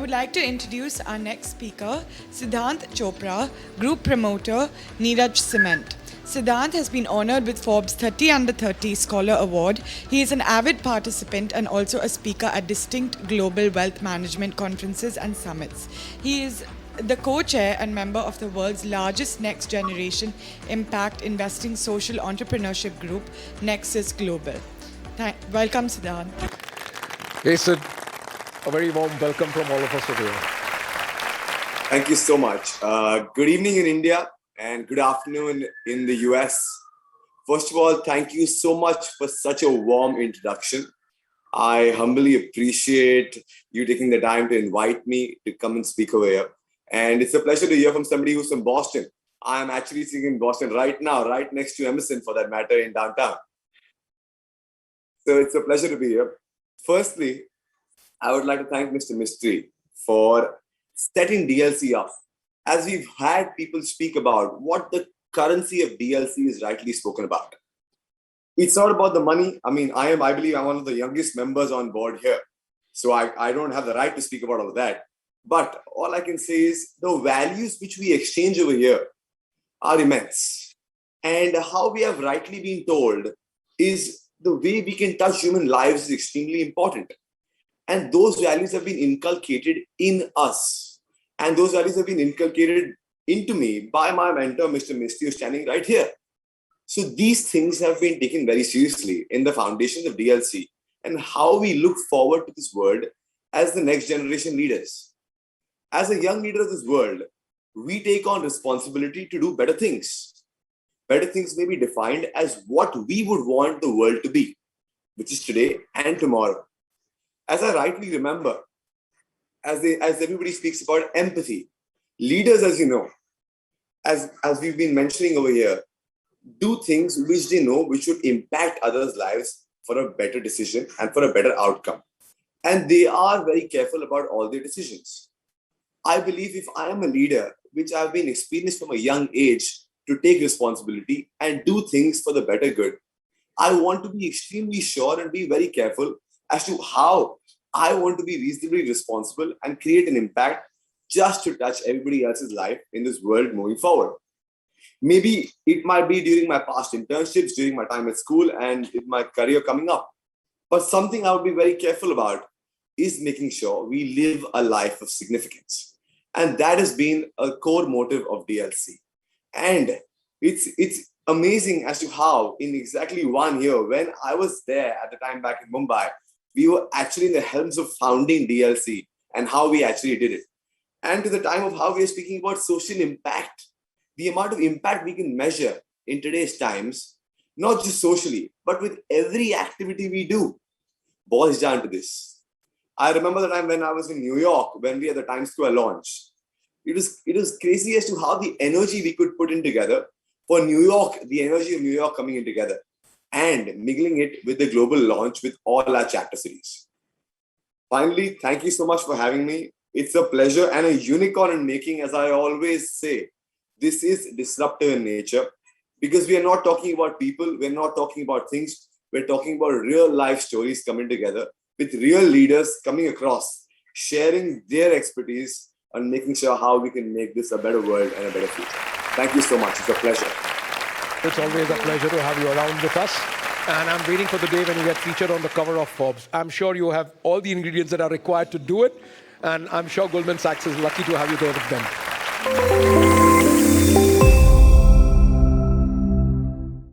would like to introduce our next speaker, Siddhant Chopra, Group Promoter, Neeraj Cement. Siddhant has been honored with Forbes 30 Under 30 Scholar Award. He is an avid participant and also a speaker at distinct global wealth management conferences and summits. He is the co-chair and member of the world's largest next generation impact investing social entrepreneurship group, NEXUS Global. Welcome, Siddhant. Hey, Sid. A very warm welcome from all of us over here. Thank you so much. Good evening in India and good afternoon in the US. First of all, thank you so much for such a warm introduction. I humbly appreciate you taking the time to invite me to come and speak over here. And it's a pleasure to hear from somebody who's from Boston. I'm actually sitting in Boston right now, right next to Emerson for that matter in downtown. So it's a pleasure to be here. Firstly, I would like to thank Mr. Mistry for setting DLC up. As we've had people speak about what the currency of DLC is rightly spoken about. It's not about the money. I mean, I believe I'm one of the youngest members on board here. So I don't have the right to speak about all of that. But all I can say is the values which we exchange over here are immense. And how we have rightly been told is the way we can touch human lives is extremely important. And those values have been inculcated in us. And those values have been inculcated into me by my mentor, Mr. Mistry, who's standing right here. So these things have been taken very seriously in the foundations of DLC and how we look forward to this world as the next generation leaders. As a young leader of this world, we take on responsibility to do better things. Better things may be defined as what we would want the world to be, which is today and tomorrow. As I rightly remember, as everybody speaks about empathy, leaders, as you know, as we've been mentioning over here, do things which they know which would impact others' lives for a better decision and for a better outcome. And they are very careful about all their decisions. I believe if I am a leader, which I've been experienced from a young age to take responsibility and do things for the better good, I want to be extremely sure and be very careful as to how I want to be reasonably responsible and create an impact just to touch everybody else's life in this world moving forward. Maybe it might be during my past internships, during my time at school, and in my career coming up. But something I would be very careful about is making sure we live a life of significance. And that has been a core motive of DLC. And it's amazing as to how in exactly 1 year, when I was there at the time back in Mumbai, we were actually in the helms of founding DLC and how we actually did it. And to the time of how we are speaking about social impact, the amount of impact we can measure in today's times, not just socially, but with every activity we do, boils down to this. I remember the time when I was in New York, when we had the Times Square launch. It was crazy as to how the energy we could put in together for New York, the energy of New York coming in together and mingling it with the global launch with all our chapter series. Finally, thank you so much for having me. It's a pleasure and a unicorn in making, as I always say. This is disruptive in nature because we are not talking about people, we're not talking about things, we're talking about real life stories coming together with real leaders coming across, sharing their expertise and making sure how we can make this a better world and a better future. Thank you so much. It's a pleasure. It's always a pleasure to have you around with us. And I'm waiting for the day when you get featured on the cover of Forbes. I'm sure you have all the ingredients that are required to do it. And I'm sure Goldman Sachs is lucky to have you there with them.